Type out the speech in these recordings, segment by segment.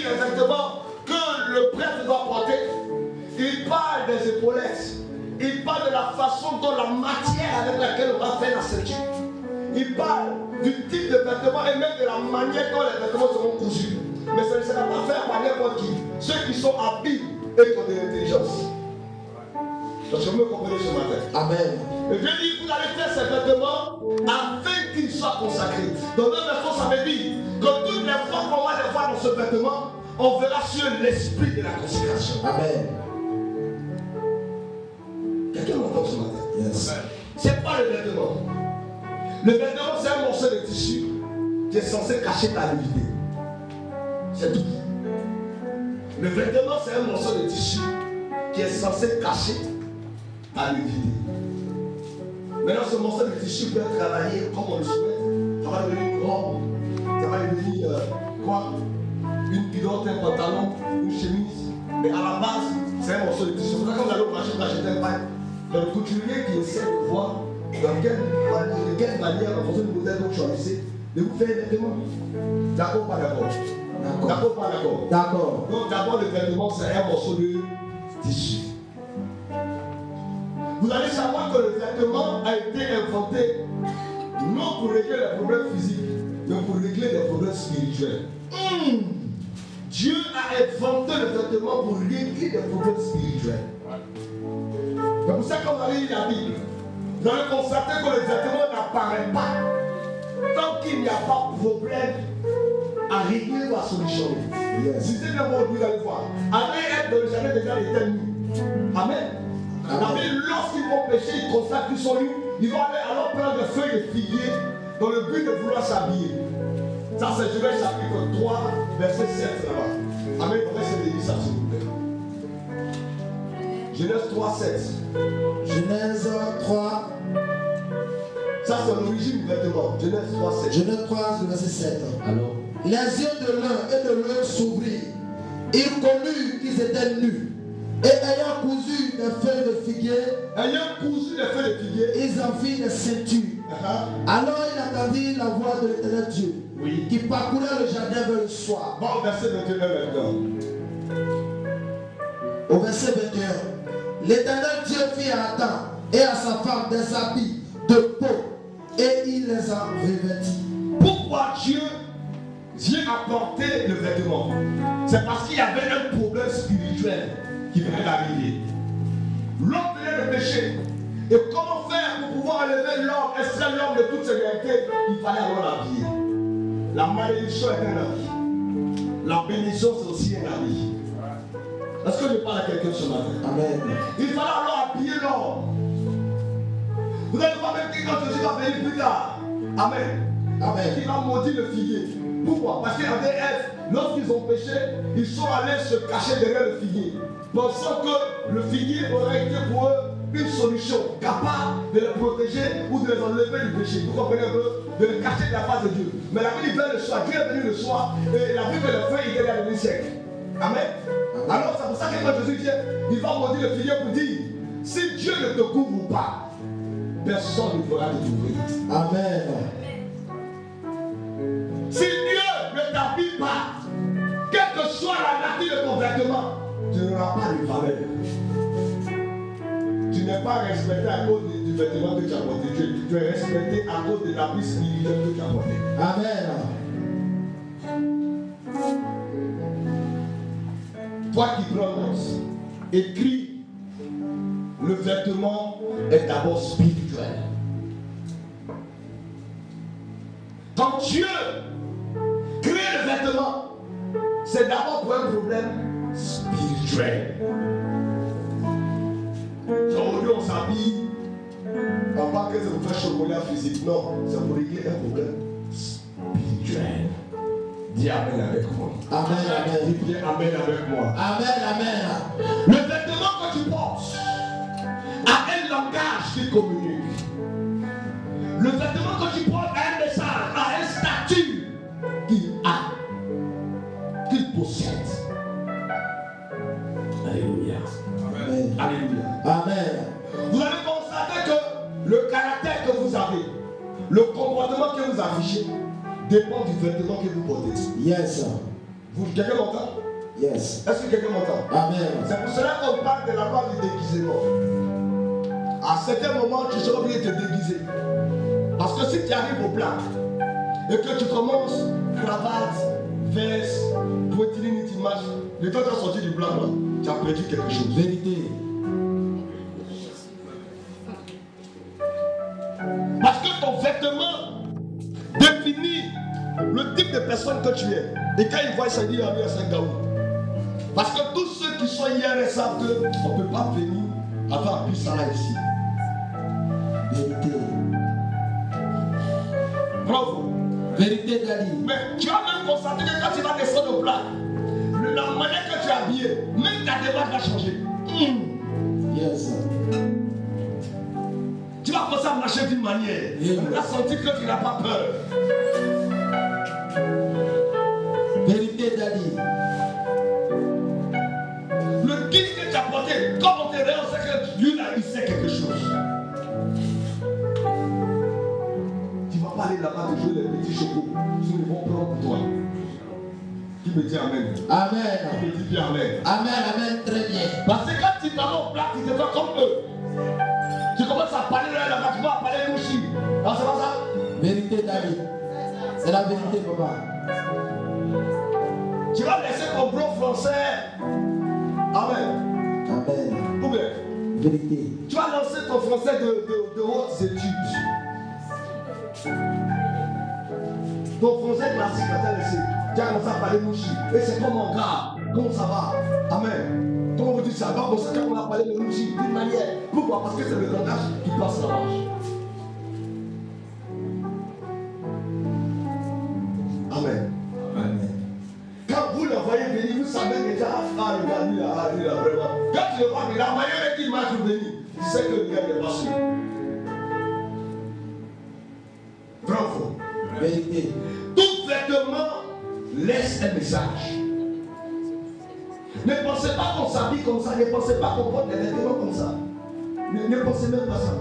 dit les vêtements que le prêtre doit porter, il parle des épaulettes. Il parle de la façon dont la matière avec laquelle on va faire la ceinture. Il parle du type de vêtements et même de la manière dont les vêtements seront cousus. Mais ça ne sera pas fait par n'importe qui. Ceux qui sont habiles et qui ont de l'intelligence. Donc je me comprenez ce matin. Amen. Et Dieu dit, vous allez faire ces vêtements afin qu'ils soient consacrés. Dans notre version, ça veut dire que toutes les fois qu'on va les voir dans ce vêtement, on verra sur l'esprit de la consécration. Amen. Quelqu'un m'entend ce matin? Yes. C'est pas le vêtement. Le vêtement, c'est un morceau de tissu qui est censé cacher ta nudité. C'est tout. Le vêtement, c'est un morceau de tissu qui est censé cacher ta nudité. Maintenant, ce morceau de tissu peut être travaillé comme on le souhaite. Ça va devenir une robe, ça va devenir quoi? Une culotte, un pantalon, une chemise. Mais à la base, c'est un morceau de tissu. C'est comme vous allez au marché pour acheter un pain. Le couturier qui essaie de voir de quelle manière, en fonction du modèle que vous choisissez, de vous faire des vêtements. D'accord ou pas d'accord? D'accord ou pas d'accord? D'accord. Donc d'abord, le vêtement, c'est un morceau de tissu. Vous allez savoir que le vêtement a été inventé non pour régler les problèmes physiques, mais pour régler les problèmes spirituels. Dieu a inventé le vêtement pour régler des problèmes spirituels. C'est pour ça que vous allez lire la Bible. Vous allez constater que le vêtement n'apparaît pas tant qu'il n'y a pas de problème à régler ou à solutionner. Yes. Si c'est bien bon, vous allez voir. Avec être dans le jardin déjà était nu. Amen. La Bible, lorsqu'ils vont pécher, ils constatent qu'ils sont nus. Ils vont aller alors prendre des feuilles de figuier dans le but de vouloir s'habiller. Ça, c'est Genèse chapitre 3, verset 7 là-bas. Amen. On va essayer de lire ça, s'il vous plaît. Genèse 3, 7. Genèse 3. Ça, c'est l'origine du vêtement. Genèse 3, 7. Genèse 3, verset 7. Alors, les yeux de l'un et de l'autre s'ouvrirent. Ils connurent qu'ils étaient nus. Et ayant cousu des feuilles de figuier, ils en firent des ceintures. Alors il entendit la voix de l'Éternel Dieu, qui parcourait le jardin vers le soir. Bon, verset 21 maintenant. Au verset 21, l'Éternel Dieu fit à Adam et à sa femme des habits de peau, et il les a revêtis. Pourquoi Dieu a porté le vêtement? C'est parce qu'il y avait un problème spirituel qui venait d'arriver. L'homme venait de pécher. Et comment faire pour pouvoir enlever l'homme, extraire l'homme de toutes ses réalités? Il fallait alors l'habiller. La malédiction est un habit. La bénédiction c'est aussi un habit. Est-ce que je parle à quelqu'un ce matin? Amen. Il fallait alors habiller l'homme. Vous n'allez pas même dire quand Jésus va venir plus tard. Amen. Amen. Il va maudire le figuier. Pourquoi? Parce qu'Adam et Ève, lorsqu'ils ont péché, ils sont allés se cacher derrière le figuier, pensant que le figuier aurait été pour eux une solution capable de les protéger ou de les enlever du péché. Vous comprenez un peu? De les cacher de la face de Dieu. Mais la Bible vient le soir, Dieu est venu le soir, et la Bible le fait, il est là le siècle. Amen. Alors c'est pour ça que quand Jésus vient, il va maudire le figuier pour dire, si Dieu ne te couvre pas, personne ne pourra te couvrir. Amen. Si Dieu ne t'habille pas, quelle que soit la nature de ton vêtement, tu n'auras pas de valeur. Tu n'es pas respecté à cause du vêtement que tu as porté. Tu es respecté à cause de l'habit spirituel que tu as porté. Amen. Toi qui prononces, écris, le vêtement est d'abord spirituel. Quand Dieu crée le vêtement, c'est d'abord pour un problème spirituel. Aujourd'hui, on s'habille, on parle que c'est pour faire chocolat physique. Non, c'est pour régler un problème spirituel. Dis Amen avec moi. Amen, amen. Dis bien Amen avec moi. Amen, amen. Le vêtement que tu portes a un langage qui communique. Le vêtement que tu portes a un message, a un statut qu'il a, qu'il possède. Alléluia. Amen. Alléluia. Amen. Vous allez constater que le caractère que vous avez, le comportement que vous affichez, dépend du vêtement que vous portez. Yes. Quelqu'un m'entend? Yes. Est-ce que quelqu'un m'entend? Amen. C'est pour cela qu'on parle de la loi du déguisement. À certains moments, tu seras obligé de te déguiser. Parce que si tu arrives au plat et que tu commences cravate, veste, poitrine, tu marches, le temps que tu as sorti du plat, tu as perdu quelque chose. Vérité. Parce que ton vêtement définit le type de personne que tu es. Et quand ils voient ça, ils disent ah, c'est un gaou. Parce que tous ceux qui sont hier savent qu'on ne peut pas venir avoir un ça là ici. Vérité. Bravo. Vérité, Dali. Mais tu vas même constater que quand tu vas descendre au plat, la manière que tu es habillé, même ta démarche va changer. Yes. Tu vas commencer à marcher d'une manière. On va sentir que tu n'as pas peur. Vérité, Dali. Le guide que tu as porté, quand on te regarde, on sait que lui là, il sait quelque chose. Tu ne vas pas aller là-bas te jouer les petits chocos. Ils vont prendre pour toi. Qui me dit Amen? Amen. Qui me dit bien Amen? Amen, amen, très bien. Parce que quand tu t'en vas au plat, tu te fais comme eux. Tu commences à parler là-bas, tu vas parler aussi. Non, c'est pas ça? Vérité, Dali. C'est la vérité, papa. Tu vas laisser ton bro français. Amen. Amen. Ou bien, Vérité. tu vas lancer ton français de hautes études. Ton français classique, tu as laissé. Tu as commencé à parler mouchi. Et c'est comme mon gars. Comment ça va? Amen. Comment vous dites ça? Donc, quand on a parlé de mouchi d'une manière. Pourquoi? Parce que c'est le langage qui passe la marche. Amen. Amen. Quand vous le voyez venir, vous savez déjà, ah, lui là, vraiment. Quand tu le vois, il a moyen qu'il marche pour venir. Tu sais que le gars n'est pas sûr. Bravo. Vérité. Tout vêtement laisse un message. Ne pensez pas qu'on s'habille comme ça, ne pensez pas qu'on porte des vêtements comme ça. Ne pensez même pas ça.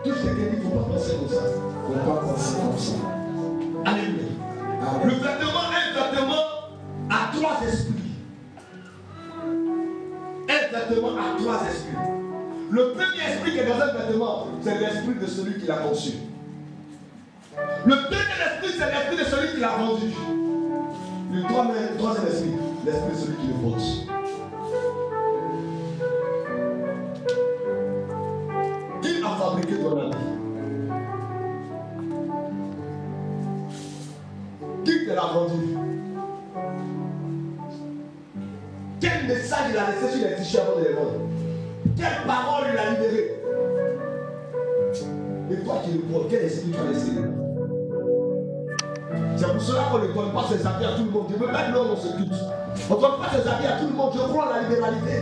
Tout ce quelqu'un dit, il ne faut pas penser comme ça. Il ne faut pas penser comme ça. Alléluia. Le vêtement est un vêtement à trois esprits. Un vêtement à trois esprits. Le premier esprit qui est dans un vêtement, c'est l'esprit de celui qui l'a conçu. Le deuxième esprit, c'est l'esprit de celui qui l'a vendu. Le troisième esprit, l'esprit de celui qui le porte. Qui a fabriqué ton habit? Qui te l'a vendu? Quel message il a laissé sur les t-shirts avant de les vendre? Quelle parole il a libérée? Et toi qui le portes, quel esprit tu as laissé? C'est pour cela qu'on ne donne pas ses habits à tout le monde. Je veux pas que l'homme on se quitte. On ne donne pas ses habits à tout le monde. Je crois à la libéralité.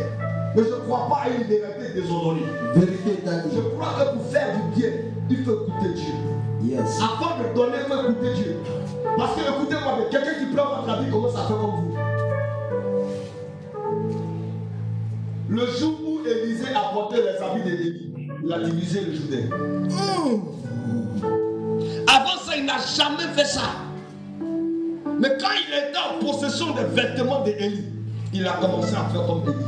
Mais je ne crois pas à une libéralité déshonorée. Vérité, Dali. Je crois que pour faire du bien, il faut écouter Dieu. Yes. Avant de donner, il faut écouter Dieu. Parce que écoutez-moi, quelqu'un qui prend votre habit commence à faire comme vous. Le jour où Élisée a porté les habits d'Élie, il a divisé le Jourdain. Avant ça, il n'a jamais fait ça. Mais quand il était en possession des vêtements d'Élie, il a commencé à faire comme Élie.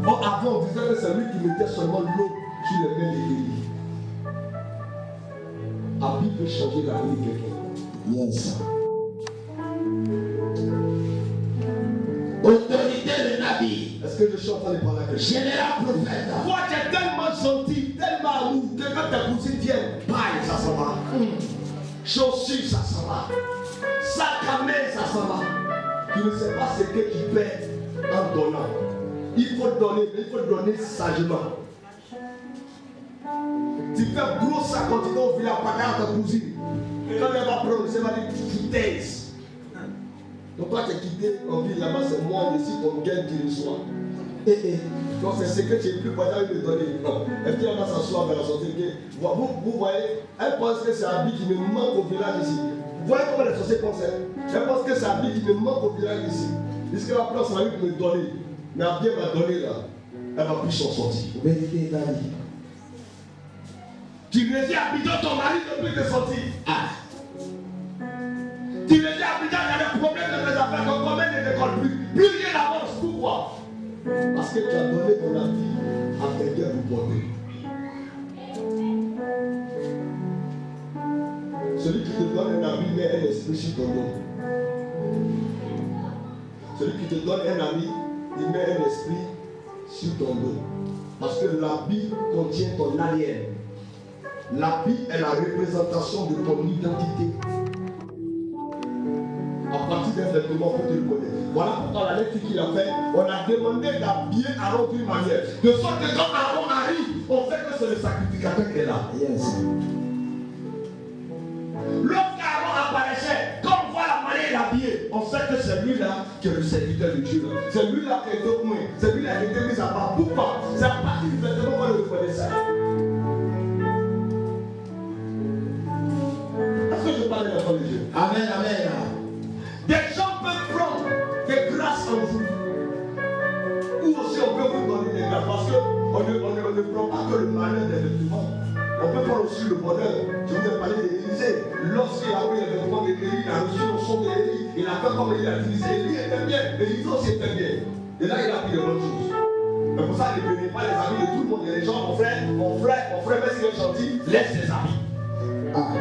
Or, avant, on disait que c'est lui qui mettait seulement l'eau sur les mains d'Élie. Habit peut changer la vie de quelqu'un. Yes. Autorité de Nabi. Est-ce que je suis en train de parler à quelqu'un? Général prophète. Toi, tu es tellement gentil, tellement amour, que quand tes cousines viennent, paille, ça s'en va. Chaussures, ça s'en va. Sac à main, ça s'en va. Tu ne sais pas ce que tu perds en donnant. Il faut donner, mais il faut donner sagement. Tu fais un gros sac quand tu vas au village, payer à ta cousine. Quand elle va prendre, c'est va dire foutaise. Donc toi, tu es quitté en ville, là-bas, c'est moi, ici, ton gain qui reçoit. Donc c'est ce que tu es plus pendant de donner. Non. Et puis elle va s'asseoir vers la sortie. Vous voyez, elle pense que c'est un habit qui me manque au village ici. Vous voyez comment les sorciers pensent? Elle pense que c'est un habit qui me manque au village ici. Puisqu'elle va prendre son habit pour me donner. Mais à bien m'a donné là, elle va plus s'en sortir. Vérité, Dali. Tu me dis à bidon, ton mari ne peut te sortir. Ah. Tu me dis à bidon, il y a des problèmes de tes affaires, donc comment ne décolle plus. Plus rien n'avance. Pourquoi? Parce que tu as donné ton avis à quelqu'un pour porter. Celui qui te donne un ami met un esprit sur ton dos. Celui qui te donne un ami, il met un esprit sur ton dos. Parce que l'habit contient ton ADN. L'habit est la représentation de ton identité. À partir d'un vêtement, on peut te le connaître. Voilà pourquoi la lettre qu'il a fait, on a demandé d'habiller Aaron d'une manière. De sorte que quand Aaron arrive, on sait que c'est le sacrificateur qui est là. Yes. Lorsqu'Aaron apparaissait, quand on voit la manière d'habiller, on sait que c'est lui-là qui est le serviteur de Dieu. C'est lui-là qui est au moins. C'est lui-là qui a été mis à part. Pourquoi? C'est à partir du vêtement qu'on le reconnaissait. Est-ce que je parle de la parole de Dieu? Amen, amen. Des gens peuvent prendre des grâces en vous. Ou aussi on peut vous donner des grâces. Parce qu'on ne prend pas que le malheur des vêtements. On peut prendre aussi le bonheur. Je vous ai parlé d'Élisée. Lorsqu'il a pris les vêtements d'Élie, il a reçu le son d'Élie. Il a fait comme il a utilisé. Élie était bien. Élisée aussi était bien. Et là, il a pris les bonnes choses. Mais pour ça, ne prenez pas les amis de tout le monde. Il y a des gens, mon frère, même s'il est gentil, laisse ses amis. Ah.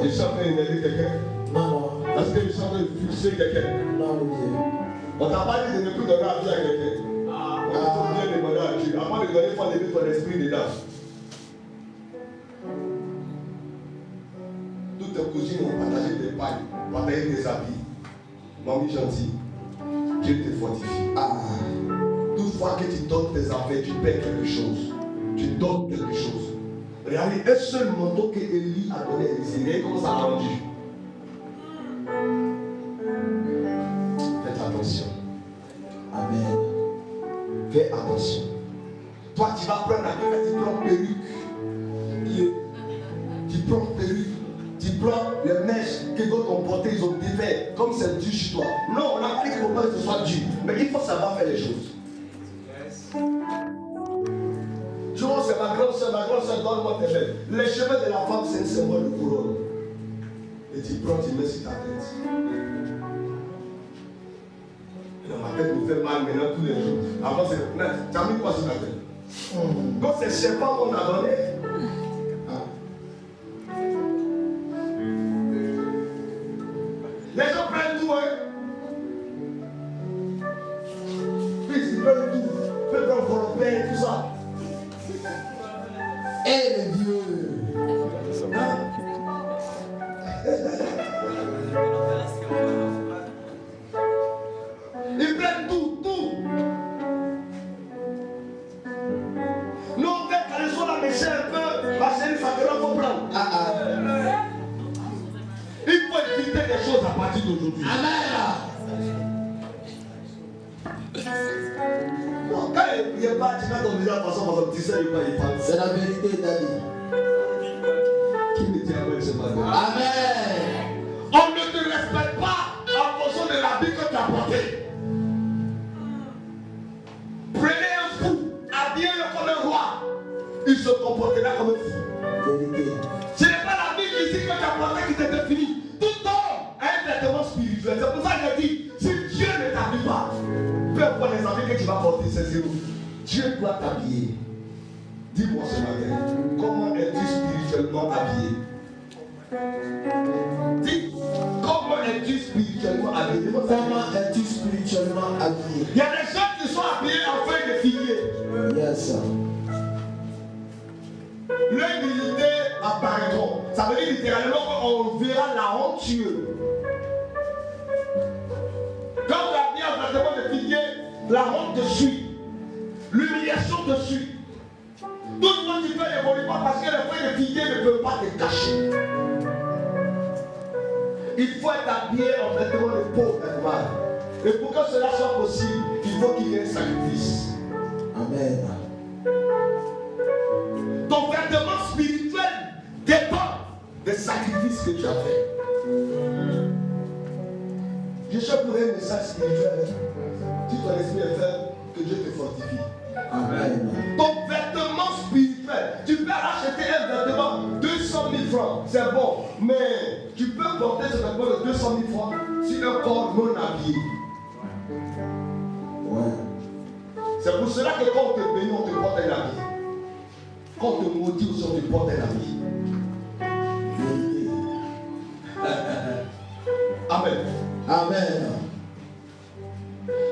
Je suis en train d'énerver quelqu'un. Non. Est-ce que je suis en train de fixer quelqu'un? Non, Dieu. On t'a pas dit de ne plus donner à Dieu à quelqu'un. On faut bien demander à Dieu. Avant de donner, il faut lever ton esprit dedans. Toutes tes cousines ont partagé des pailles, partagé des habits. Mamie gentille, Dieu te fortifie. Toutefois que tu donnes tes affaires, tu perds quelque chose. Tu donnes quelque chose. Regardez, un seul manteau que Élie a donné à Élisée. Regardez comment ça a rendu. Faites attention. Amen. Fais attention. Toi, tu vas prendre la perruque, tu prends perruque. Tu prends perruque. Tu prends les mèches que d'autres ont portées, ils ont défait. Comme c'est dur chez toi. Non, on n'a pas dit qu'il ne faut pas que ce soit dur. Mais il faut savoir faire les choses. Je vois, c'est ma grande soeur, donne-moi tes mains. Les cheveux de la femme, c'est un symbole de couronne. Et tu prends, tu mets sur ta tête. Et dans ma tête me fait mal maintenant tous les jours. Avant, c'est. Tu as mis quoi sur ta tête? Donc, c'est serpent qu'on a donné. Les gens prennent tout, hein. Puis ils prennent tout. Ils prennent volontaire et tout ça. Et les vieux. Ils prennent tout. Nous, quand ils sont là, mais c'est un peu, ma chérie, ça te rend comprendre. Il faut éviter des choses à partir d'aujourd'hui. Amen. Bon, quand il n'y a pas, tu vas ton visage de façon, tu sais, il parle. C'est la vérité, Daddy. Qui me dit amen ce matin? Amen. On ne te respecte pas en fonction de l'habit que tu as porté. Prenez un fou, habillez-le comme un roi. Il se comportera comme un fou. Vérité. Ce n'est pas l'habit ici que tu as porté qui te définit. Tout homme a un traitement spirituel. C'est pour ça que je dis, si Dieu ne t'habille pas, peu importe les habits que tu vas porter, c'est zéro. Dieu doit t'habiller. Dis-moi ce matin, comment es-tu spirituellement habillé? Dis, comment es-tu spirituellement habillé? Comment es-tu spirituellement habillé? Il y a des gens qui sont habillés en feuille de figuier. Yes, sir. L'humilité apparaîtront. Ça veut dire littéralement qu'on verra la honte sur eux. Quand tu as bien un traitement de figuier, la honte te suit. L'humiliation te suit. Tout le monde tu fais évoluer pas parce que les feuilles de figuier ne peuvent pas te cacher. Il faut être habillé en vêtements de peau animale. Et pour que cela soit possible, il faut qu'il y ait un sacrifice. Amen. Ton vêtement spirituel dépend des sacrifices que tu as fait. Je cherche pour un message spirituel. Si ton esprit est faible, que Dieu te fortifie. Amen. Ton vêtement spirituel tu peux acheter un vêtement 200 000 francs, c'est bon. Mais tu peux porter ce vêtement de 200 000 francs sur un corps non habillé. Ouais. C'est pour cela que quand on te bénit, on te porte un habit. Quand on te maudit aussi, on te porte un habit. Amen. Amen.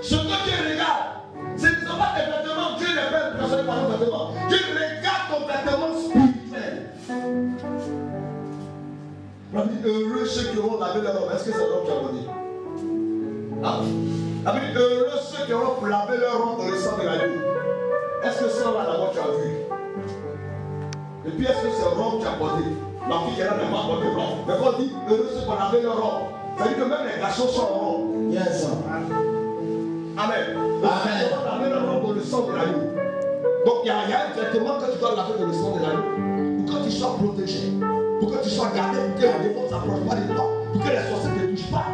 Ce que Dieu regarde, ce ne sont pas tes vêtements. Dieu ne fait personne par nos vêtements. Dieu regarde ton vêtement spirituel. On a dit heureux ceux qui auront lavé leur robe. Est-ce que c'est l'homme qui a dit? Ah. On a dit heureux ceux qui auront lavé leur robe dans le sang de l'agneau. Est-ce que ça là d'abord tu as vu? Et puis est-ce que c'est robe qui a porté? Ma fille qui est là n'a pas porté robe. Mais quand on dit heureux ceux qui ont lavé leur robe, ça veut dire que même les garçons sont en robe. Yes. Amen. Amen. Tu dois laver leur robe dans le sang de l'agneau. Donc il y a un vêtement que tu dois laver dans le sang de l'agneau. Pour que tu sois protégé. Pour que tu sois gardé. Pour que la défense ne s'approche pas de toi. Pour que les sorciers ne te touchent pas.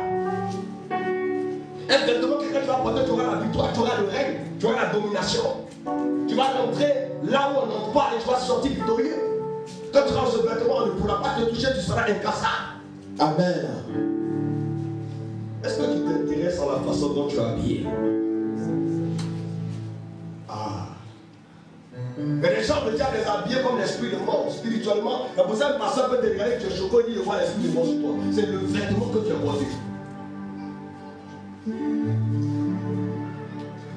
Un vêtement que quand tu vas porter, tu auras la victoire, tu auras le règne, tu auras la domination. Tu vas rentrer là où on n'entre pas et tu vas sortir victorieux. Quand tu auras ce vêtement, on ne pourra pas te toucher, tu seras incassable. Amen. Est-ce que tu t'intéresses à la façon dont tu es habillé? Ah. Mais les gens veulent déjà les habiller comme l'esprit de mort, spirituellement. C'est pour ça que le pasteur peut te regarder que tu es choqué et dire voir l'esprit de mort sur toi. C'est le vêtement que tu as porté.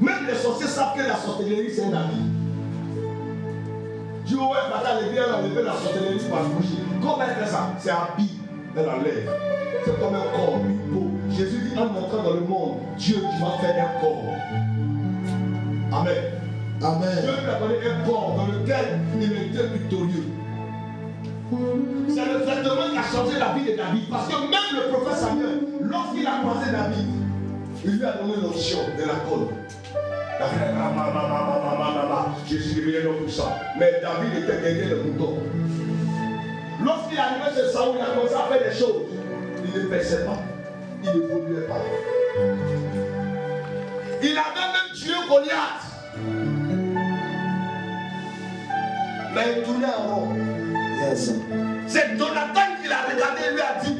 Même les sorciers savent que la sorcellerie c'est un habit. Dieu ouais, matin, les vient enlever la sorcellerie par le boucher. Comment elle fait ça? C'est un habit. Elle enlève. C'est comme un corps, une peau. Jésus dit en entrant dans le monde, Dieu tu vas faire un corps. Amen. Amen. Dieu lui a donné un corps dans lequel il était victorieux. C'est le vêtement qui a changé la vie de David. Parce que même le prophète Samuel, lorsqu'il a croisé David, il lui a donné l'onction de la cône. Je suis réveillé dans tout ça. Mais David était derrière le mouton. Lorsqu'il arrivait chez Saoul, il a commencé à faire des choses. Il ne baissait pas. Il ne évoluait pas. Il avait même tué Goliath. Mais il tournait en rond. Yes. C'est Jonathan qui l'a regardé et lui a dit,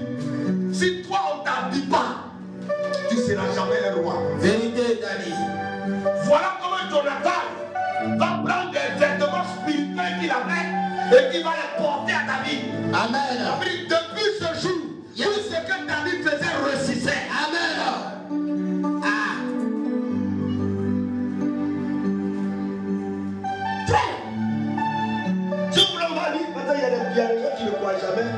si toi on ne t'habille pas, tu ne seras jamais un roi. Vérité, Dani. Voilà comment Jonathan va prendre des vêtements spirituels qu'il avait et qu'il va les porter à David. Amen. Depuis ce jour, tout ce que David faisait réussissait. Amen. Ah. Si vous voulez ma lire, maintenant il y a des gens qui ne croient jamais.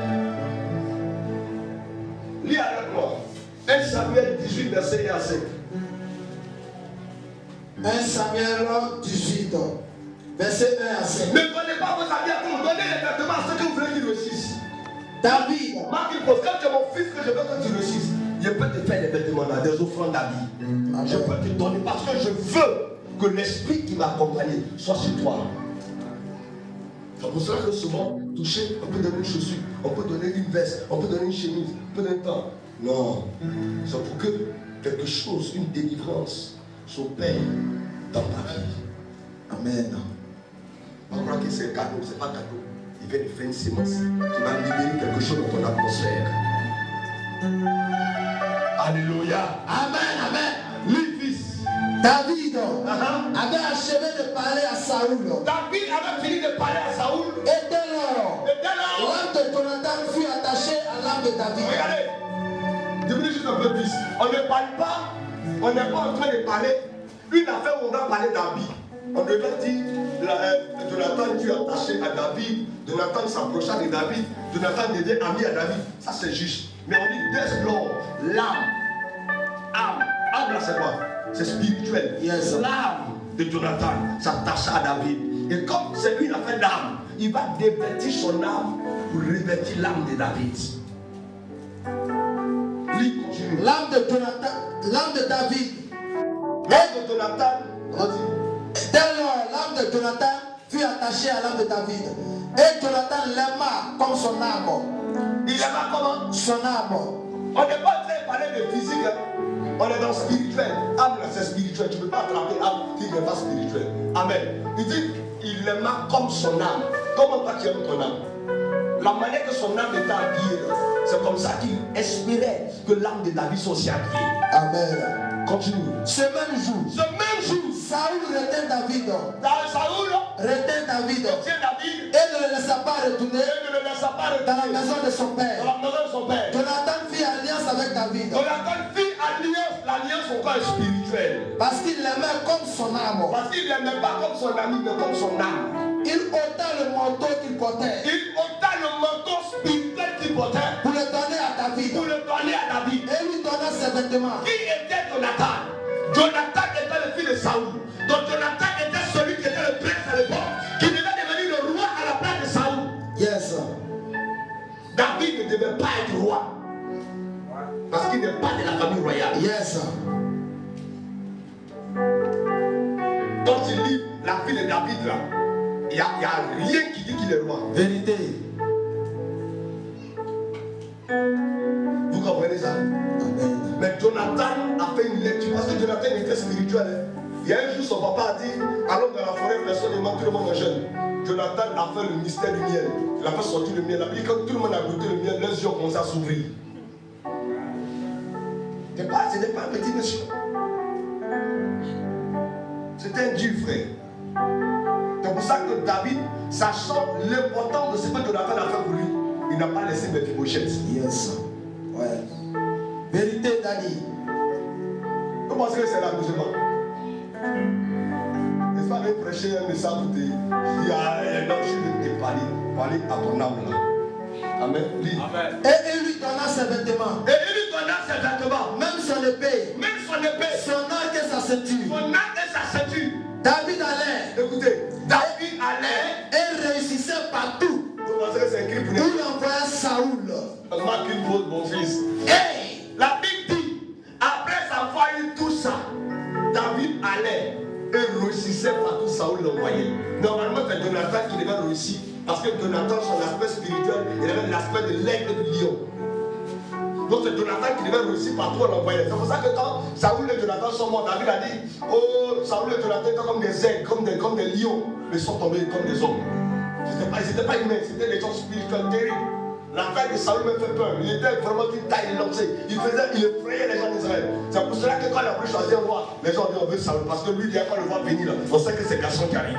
Lis avec moi. 1 Samuel 18, verset 1 à 5. 1 Samuel 18, verset 1 à 5. Ne donnez pas vos habits à tout le monde. Donnez les vêtements à ceux que vous voulez qu'ils réussissent. David. Marc, il pose, quand tu es mon fils que je veux que tu réussisses, je peux te faire des vêtements là, des offrandes d'habits. Je peux te donner parce que je veux que l'esprit qui m'a accompagné soit sur toi. C'est pour cela que souvent, toucher, on peut donner une chaussure, on peut donner une veste, on peut donner une chemise, on peut donner un temps. Non, c'est pour que quelque chose, une délivrance, s'opère dans ta vie. Amen. On croit que c'est un cadeau, c'est pas un cadeau. Il vient de faire une sémence qui va libérer quelque chose dans ton atmosphère. Alléluia. Amen. Amen. Lui, fils. David avait achevé de parler à Saoul. David avait fini de parler à Saoul. Et dès lors, Et dès lors, l'âme de Jonathan fut attachée à l'âme de David. regardez, diminue juste un peu plus. On ne parle pas, on n'est pas en train de parler une affaire où on va parler d'habits. On devait dire, Jonathan fut attaché à David, Jonathan s'approcha de David, Jonathan devient ami à David. Ça c'est juste. Mais on dit dès lors, l'âme, âme là c'est quoi? C'est spirituel. Yes. L'âme de Jonathan s'attacha à David. Et comme c'est lui une affaire d'âme, il va dévêtir son âme pour revêtir l'âme de David. Lui continue. L'âme de Jonathan, l'âme de David. L'âme de Jonathan, redis. Dès lors, l'âme de Jonathan fut attachée à l'âme de David. Et Jonathan l'aima comme son âme. Il aima comment? Son âme. On n'est pas en train de parler de physique. Hein. On est dans le spirituel. Âme là c'est spirituel. Tu ne peux pas attraper âme qui n'est pas spirituel. Amen. Il dit, il l'aima comme son âme. Comment toi tu aimes ton âme? La manière que son âme était habillée, c'est comme ça qu'il espérait que l'âme de David soit aussi habillée. Amen. Continue. Ce même jour, Saül retint David. Saül Retint David. retient David Et ne le laissa pas retourner et ne le laissa pas dans la retourner maison de son père. dans la maison de son père. Jonathan fit alliance avec David. Jonathan fit alliance, l'alliance encore spirituelle. Parce qu'il l'aimait comme son âme. Parce qu'il ne l'aimait pas comme son ami, mais comme son âme. Il ôta le manteau qu'il portait Il ôta le manteau spirituel qu'il portait pour le donner à David. pour le donner à David. Et lui donna ses vêtements. Qui était Jonathan? Jonathan était le fils de Saül. Donc Jonathan était celui qui était le prince à l'époque, qui devait devenir le roi à la place de Saül. Yes. David ne devait pas être roi. Parce qu'il n'est pas de la famille royale. Yes. Quand tu lis la vie de David là, il n'y a rien qui dit qu'il est roi. Vérité. Vous comprenez ça? Amen. Mais Jonathan a fait une lecture parce que Jonathan était spirituel. Hein. Il y a un jour, son papa a dit allons dans la forêt, personne ne mange, tout le monde est jeune. Jonathan a fait le mystère du miel. Il a fait sortir le miel. Et quand tout le monde a goûté le miel, leurs yeux ont commencé à s'ouvrir. Ce n'était pas un petit monsieur. C'était un Dieu, frère. C'est pour ça que David, sachant l'importance de ce que Jonathan a fait pour lui, il n'a pas laissé Mephibosheth. Yes. Ouais. Vérité, Dani. Vous pensez que c'est l'amusement? N'est-ce pas de prêcher un message où tu dis non, je vais te parler à ton âme là. Amen. Lis. Amen. Et il lui donna ses vêtements. Et il lui donna ses vêtements, Même son épée. même son épée, Son arc et sa ceinture. son arc et sa ceinture. David allait Écoutez, David allait. et réussissait partout. Vous pensez que c'est écrit pour Où nous? il envoya Saoul. Marque une pause, mon fils. Hey! La Bible dit, après avoir eu tout ça, David allait et réussissait partout Saoul l'envoyait. Normalement, c'est Jonathan qui devait réussir. Parce que Jonathan, son aspect spirituel, il avait l'aspect de l'aigle du lion. Donc c'est Jonathan qui devait réussir partout à l'envoyer. C'est pour ça que quand Saoul et Jonathan sont morts, David a dit, oh, Saoul et Jonathan étaient comme des aigles, comme des lions, mais ils sont tombés comme des hommes. Ils n'étaient pas humains, c'était des gens spirituels terribles. La taille de Saoul me fait peur. Il était vraiment d'une taille lancée. Il effrayait les gens d'Israël. C'est pour cela que quand il a voulu choisir un roi, les gens ont dit on veut Saoul. Parce que lui, il y a quand le roi venir là, on sait que c'est garçon qui arrive.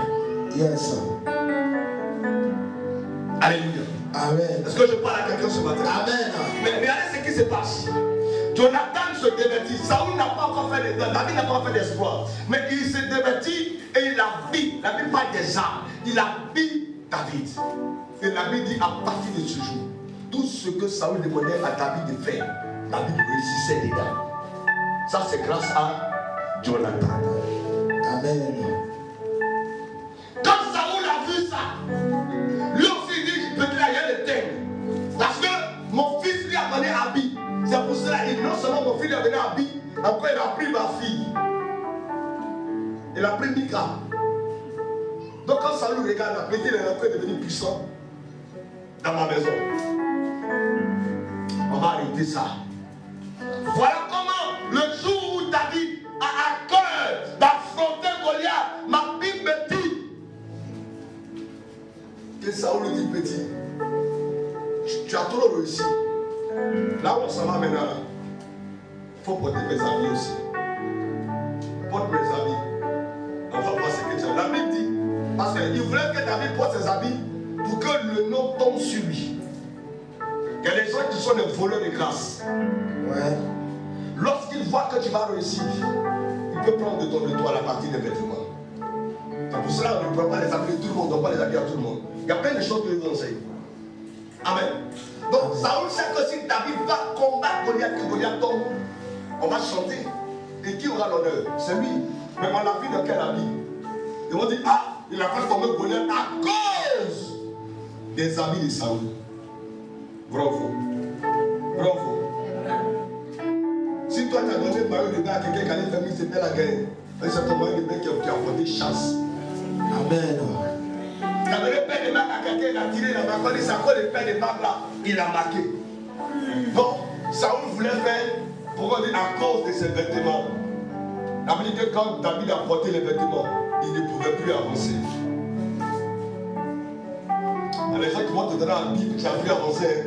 Yes. Alléluia. Amen. Est-ce que je parle à quelqu'un ce matin? Amen. Mais regardez ce qui se passe. Jonathan se divertit. Saoul n'a pas encore fait David n'a pas encore fait d'espoir. Mais il se divertit et il habille. La Bible parle des armes. Il habille David. Et la Bible dit à partir de ce jour, tout ce que Saoul demandait à David de faire, David réussissait dedans. Ça c'est grâce à Jonathan. Amen. Quand Saoul a vu ça, lui aussi dit, peut-être il y a le thème. Parce que mon fils lui a donné habit. C'est pour cela que non seulement mon fils lui a donné habit, après il a pris ma fille. Il a pris Mika. Donc quand Saoul regarde, la petite est en train de devenir puissant dans ma maison. On va arrêter ça. Voilà comment le jour où David a à cœur d'affronter Goliath, ma Bible me dit que Saoul dit petit, tu as trop réussi. Là où on s'en va maintenant, il faut porter mes amis aussi. Porte mes amis. On va voir ce que tu as. La Bible dit, parce qu'il voulait que David porte ses habits pour que le nom tombe sur lui. Il y a des gens qui sont des voleurs de grâce. Ouais. Lorsqu'il voit que tu vas réussir, il peut prendre de toi la partie des vêtements. C'est pour cela qu'on ne peut pas les habiller tout le monde, on ne doit pas les habiller à tout le monde. Il y a plein de choses que nous enseignent. Amen. Donc Saoul sait que si David va combattre Goliath, que Goliath tombe, on va chanter. Et qui aura l'honneur? C'est lui. Mais on l'a vu dans quel habit? Ils vont dire, ah, il a fait tomber Goliath à cause des habits de Saoul. Bravo. Bravo. Si toi tu as donné le maillot de bain à quelqu'un qui allait faire mieux, c'était la guerre. C'est ton maillot de bain qui a apporté chasse. Amen. Tu as donné le pain de marque à quelqu'un, il a tiré la marque, il s'accorde le pain de marque là, il a marqué. Donc, Saoul voulait faire, pourquoi dire, à cause de ses vêtements. La Bible dit que quand David a porté les vêtements, il ne pouvait plus avancer. Il y a des gens qui vont te donner un Bible, tu as pu avancer.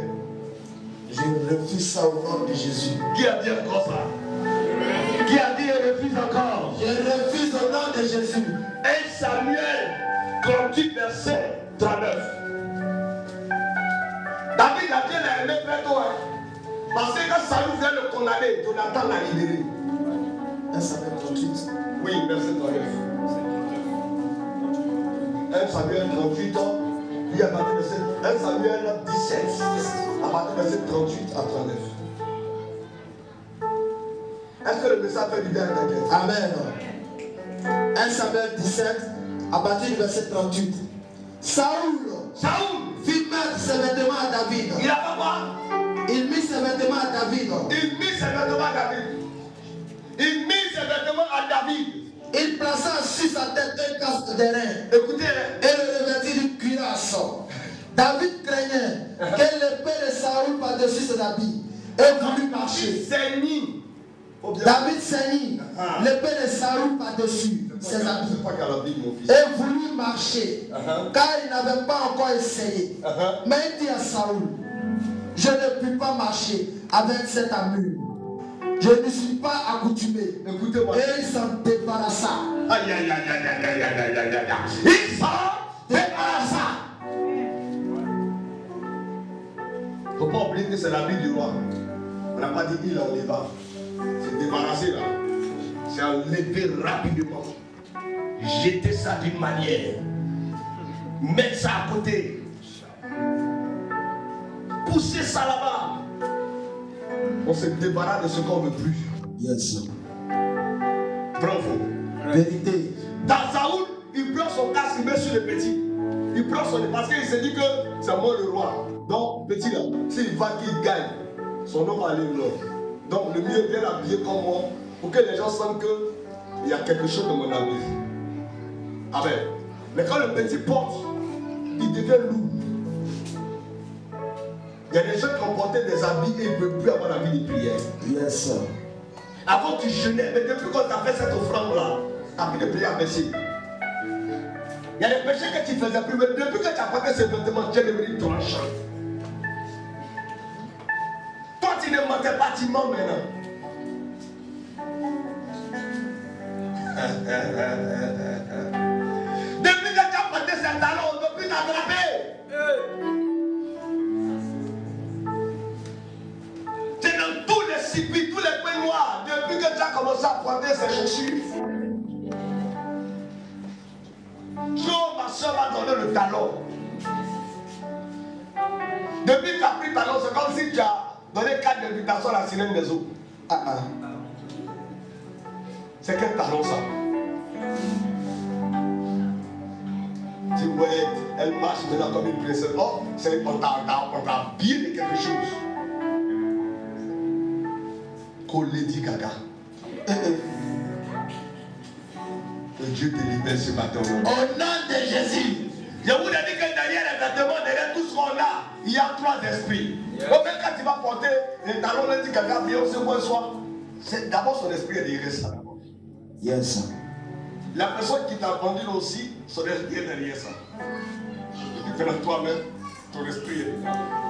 Je refuse ça au nom de Jésus. Qui a dit encore ça? Qui a dit et refuse encore? Je refuse au nom de Jésus. 1 Samuel 38, verset 39. David a bien aimé très tôt. Parce que quand Saül vient le condamner, Jonathan l'a libéré. 1 Samuel 38. Oui, verset 39. 1 Samuel 38, puis à partir de verset 1 Samuel 17, à partir de verset 38 à 39. Est-ce que le message fait du bien à quelqu'un? Amen. 1 Samuel 17, à partir du verset 38. Saül fit mettre ses vêtements à David. Il a fait quoi? Il mit ses vêtements à David. Il mit ses vêtements à David. Il mit ses vêtements à David. Il plaça sur sa tête un casque d'airain. Écoutez, Et le revêtit d'une cuirasse. David craignait que l'épée de Saül par-dessus ses habits et voulut marcher. David saignit l'épée de Saül par-dessus ses habits et voulut marcher, car il n'avait pas encore essayé. Mais il dit à Saül, je ne puis pas marcher avec cette armure. Je ne suis pas accoutumé. Écoutez-moi. Et il s'en débarrassa. Aïe, aïe, aïe, aïe, aïe, aïe, aïe, aïe, aïe. Il s'en débarrassa. Il ne faut pas oublier que c'est la vie du roi. On n'a pas dit il enleva. C'est débarrassé là. C'est enlevé rapidement. Jeter ça d'une manière. Mettre ça à côté. Pousser ça là-bas. On se débarrasse de ce qu'on ne veut plus. Yes. Bravo. Vérité. Dans Saoul, il prend son casque, il met sur le petit. Il prend son... Parce qu'il s'est dit que c'est moi le roi. Donc, petit là, s'il va qu'il gagne, son nom va aller là. Donc, le mieux est bien habillé comme moi pour que les gens sentent qu'il y a quelque chose dans mon avenir. Amen. Mais quand le petit porte, il devient lourd. Il y a des gens qui ont porté des habits et ils ne peuvent plus avoir la vie de prière. Yes. Avant tu jeûnais, mais depuis qu'on t'a fait cette offrande-là, ta vie de prière a baissé. Il y a des péchés que tu faisais plus, mais depuis que tu as porté ces vêtements, tu es devenu tranchant. Toi, tu ne mentais pas, tu mens maintenant. Depuis que tu as porté ces talons, on ne peut plus t'attraper. Tu es dans tous les circuits, tous les coins noirs, depuis que tu as commencé à porter ces chaussures. Joe, ma soeur m'a donné le talon. Depuis que tu as pris le talon, c'est comme si tu as donné 4 invitations à la sirène des eaux. C'est quel talon ça? Tu vois, elle marche maintenant comme une princesse. Oh, c'est on t'a bien de quelque chose. Lady Gaga. Que Dieu te libère ce matin. Au nom de Jésus. Je vous ai dit que derrière les vêtements, derrière tout ce qu'on a, il y a 3 esprits. Donc même quand tu vas porter les talons Lady Gaga, bien au second soir, c'est d'abord son esprit est derrière ça. Yes. La personne qui t'a vendu aussi, son esprit est derrière ça. Et puis toi-même, ton esprit est derrière.